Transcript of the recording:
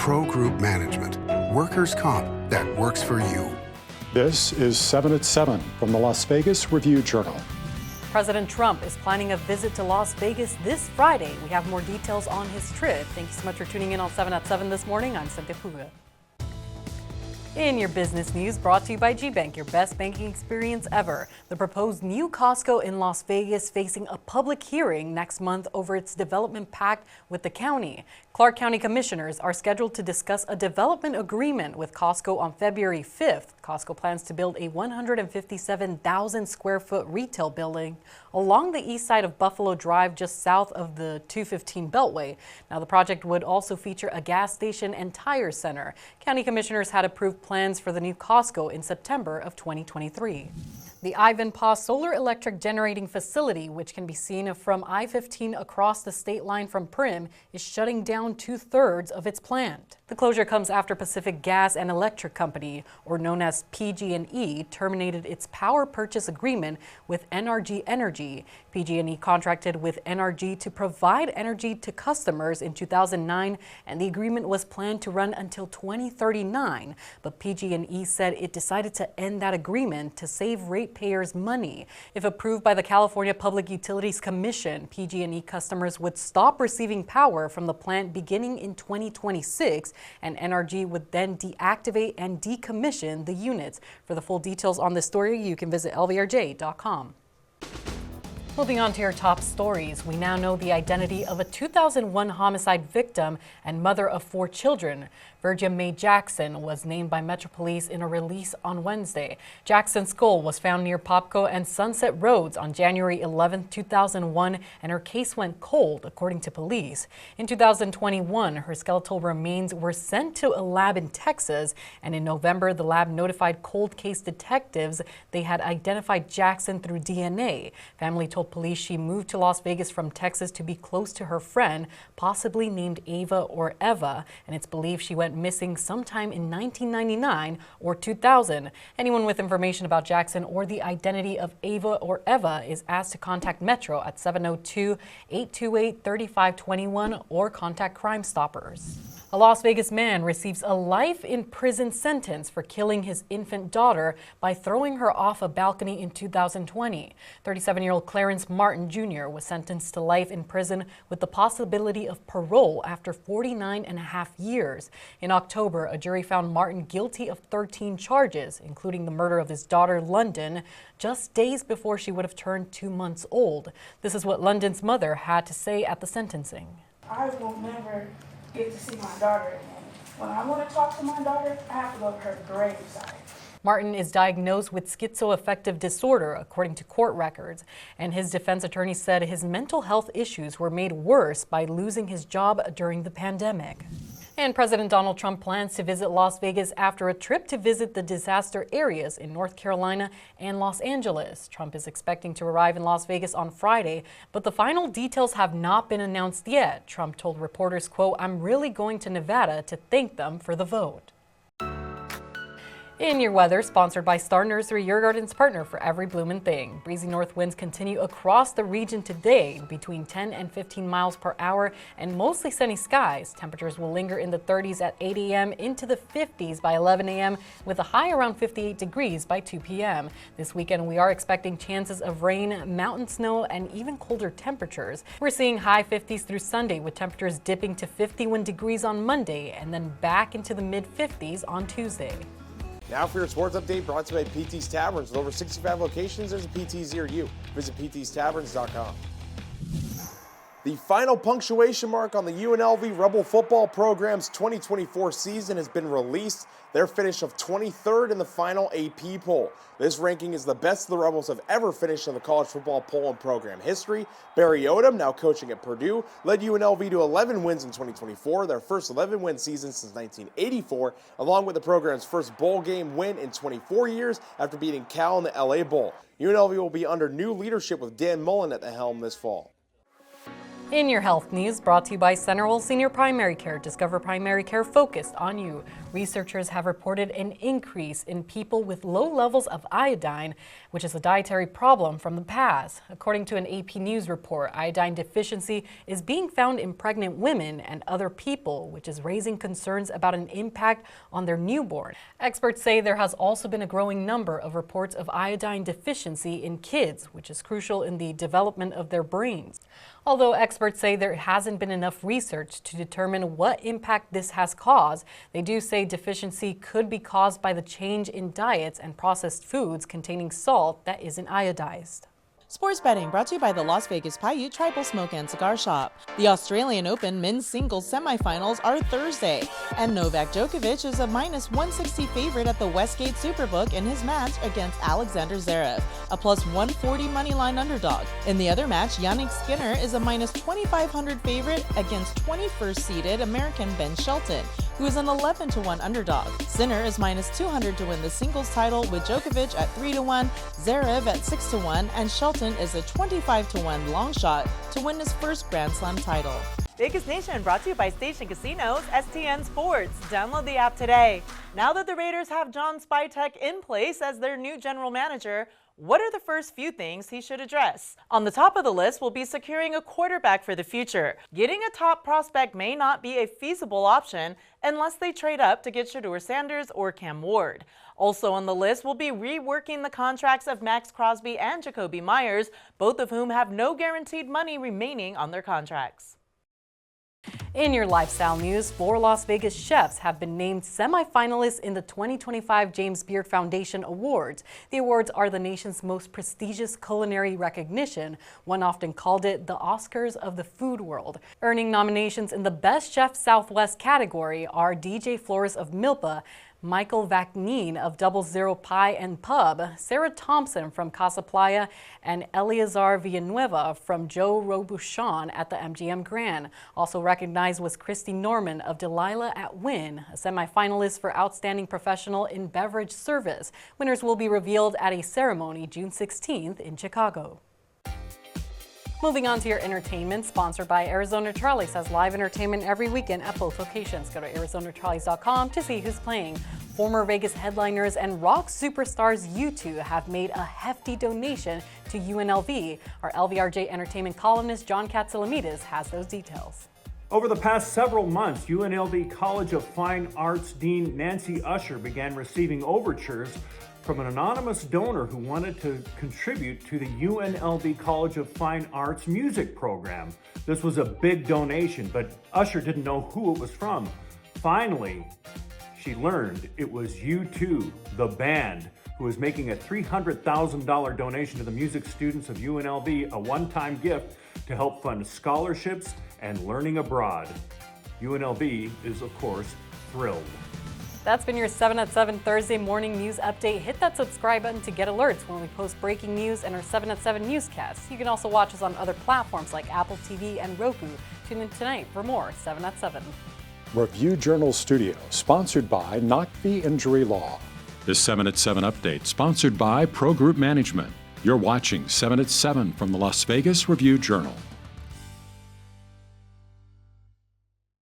Pro Group Management. Workers' comp that works for you. This is 7 at 7 from the Las Vegas Review-Journal. President Trump is planning a visit to Las Vegas this Friday. We have more details on his trip. Thank you so much for tuning in on 7 at 7 this morning. I'm Cynthia Puga. In your business news, brought to you by GBank, your best banking experience ever. The proposed new Costco in Las Vegas facing a public hearing next month over its development pact with the county. Clark County commissioners are scheduled to discuss a development agreement with Costco on February 5th. Costco plans to build a 157,000 square foot retail building along the east side of Buffalo Drive, just south of the 215 Beltway. Now, the project would also feature a gas station and tire center. County commissioners had approved plans for the new Costco in September of 2023. The Ivanpah Solar Electric Generating Facility, which can be seen from I-15 across the state line from Primm, is shutting down 2/3 of its plant. The closure comes after Pacific Gas and Electric Company, or known as PG&E, terminated its power purchase agreement with NRG Energy. PG&E contracted with NRG to provide energy to customers in 2009, and the agreement was planned to run until 2039. But PG&E said it decided to end that agreement to save ratepayers money. If approved by the California Public Utilities Commission, PG&E customers would stop receiving power from the plant beginning in 2026, and NRG would then deactivate and decommission the units. For the full details on this story, you can visit lvrj.com. Moving on to your top stories, we now know the identity of a 2001 homicide victim and mother of 4 children. Virgia Mae Jackson was named by Metro Police in a release on Wednesday. Jackson's skull was found near Popco and Sunset Roads on January 11, 2001, and her case went cold, according to police. In 2021, her skeletal remains were sent to a lab in Texas, and in November, the lab notified cold case detectives they had identified Jackson through DNA. Family told police she moved to Las Vegas from Texas to be close to her friend, possibly named Ava or Eva, and it's believed she went missing sometime in 1999 or 2000. Anyone with information about Jackson or the identity of Ava or Eva is asked to contact Metro at 702-828-3521 or contact Crime Stoppers. A Las Vegas man receives a life in prison sentence for killing his infant daughter by throwing her off a balcony in 2020. 37-year-old Clarence Martin Jr. was sentenced to life in prison with the possibility of parole after 49 and a half years. In October, a jury found Martin guilty of 13 charges, including the murder of his daughter, London, just days before she would have turned 2 months old. This is what London's mother had to say at the sentencing. I will never get to see my daughter again. When I want to talk to my daughter, I have to go to her graveside. Martin is diagnosed with schizoaffective disorder, according to court records, and his defense attorney said his mental health issues were made worse by losing his job during the pandemic. And President Donald Trump plans to visit Las Vegas after a trip to visit the disaster areas in North Carolina and Los Angeles. Trump is expecting to arrive in Las Vegas on Friday, but the final details have not been announced yet. Trump told reporters, quote, "I'm really going to Nevada to thank them for the vote." In your weather, sponsored by Star Nursery, your garden's partner for every bloomin' thing. Breezy north winds continue across the region today between 10 and 15 miles per hour and mostly sunny skies. Temperatures will linger in the 30s at 8 a.m. into the 50s by 11 a.m. with a high around 58 degrees by 2 p.m. This weekend, we are expecting chances of rain, mountain snow, and even colder temperatures. We're seeing high 50s through Sunday with temperatures dipping to 51 degrees on Monday and then back into the mid-50s on Tuesday. Now for your sports update, brought to you by PT's Taverns. With over 65 locations, there's a PT's near you. Visit ptstaverns.com. The final punctuation mark on the UNLV Rebel football program's 2024 season has been released. Their finish of 23rd in the final AP poll. This ranking is the best the Rebels have ever finished in the college football poll in program history. Barry Odom, now coaching at Purdue, led UNLV to 11 wins in 2024, their first 11-win season since 1984, along with the program's first bowl game win in 24 years after beating Cal in the LA Bowl. UNLV will be under new leadership with Dan Mullen at the helm this fall. In your health news, brought to you by Centerville Senior Primary Care. Discover primary care focused on you. Researchers have reported an increase in people with low levels of iodine, which is a dietary problem from the past. According to an AP News report, iodine deficiency is being found in pregnant women and other people, which is raising concerns about an impact on their newborn. Experts say there has also been a growing number of reports of iodine deficiency in kids, which is crucial in the development of their brains. Although experts say there hasn't been enough research to determine what impact this has caused, they do say deficiency could be caused by the change in diets and processed foods containing salt that isn't iodized. Sports betting brought to you by the Las Vegas Paiute Tribal Smoke and Cigar Shop. The Australian Open men's singles semifinals are Thursday, and Novak Djokovic is a -160 favorite at the Westgate Superbook in his match against Alexander Zverev, a +140 moneyline underdog. In the other match, Yannick Skinner is a -2,500 favorite against 21st seeded American Ben Shelton, who is an 11-1 underdog. Sinner is -200 to win the singles title, with Djokovic at 3-1, Zverev at 6-1, and Shelton is a 25-1 long shot to win his first Grand Slam title. Vegas Nation brought to you by Station Casinos, STN Sports. Download the app today. Now that the Raiders have John Spytek in place as their new general manager, what are the first few things he should address? On the top of the list will be securing a quarterback for the future. Getting a top prospect may not be a feasible option unless they trade up to get Shedeur Sanders or Cam Ward. Also on the list will be reworking the contracts of Max Crosby and Jacoby Myers, both of whom have no guaranteed money remaining on their contracts. In your lifestyle news, 4 Las Vegas chefs have been named semifinalists in the 2025 James Beard Foundation Awards. The awards are the nation's most prestigious culinary recognition. One often called it the Oscars of the food world. Earning nominations in the Best Chef Southwest category are DJ Flores of Milpa, Michael Vacnine of 00 Pie and Pub, Sarah Thompson from Casa Playa, and Eleazar Villanueva from Joe Robuchon at the MGM Grand. Also recognized was Christy Norman of Delilah at Wynn, a semifinalist for Outstanding Professional in Beverage Service. Winners will be revealed at a ceremony June 16th in Chicago. Moving on to your entertainment, sponsored by Arizona Charlie's, has live entertainment every weekend at both locations. Go to ArizonaCharlies.com to see who's playing. Former Vegas headliners and rock superstars U2 have made a hefty donation to UNLV. Our LVRJ entertainment columnist John Katsilomedes has those details. Over the past several months, UNLV College of Fine Arts Dean Nancy Usher began receiving overtures from an anonymous donor who wanted to contribute to the UNLV College of Fine Arts music program. This was a big donation, but Usher didn't know who it was from. Finally, she learned it was U2, the band, who is making a $300,000 donation to the music students of UNLV, a one-time gift to help fund scholarships and learning abroad. UNLV is, of course, thrilled. That's been your 7 at 7 Thursday morning news update. Hit that subscribe button to get alerts when we post breaking news and our 7 at 7 newscasts. You can also watch us on other platforms like Apple TV and Roku. Tune in tonight for more 7 at 7. Review Journal Studio, sponsored by Knockby Injury Law. This 7 at 7 update, sponsored by Pro Group Management. You're watching 7 at 7 from the Las Vegas Review Journal.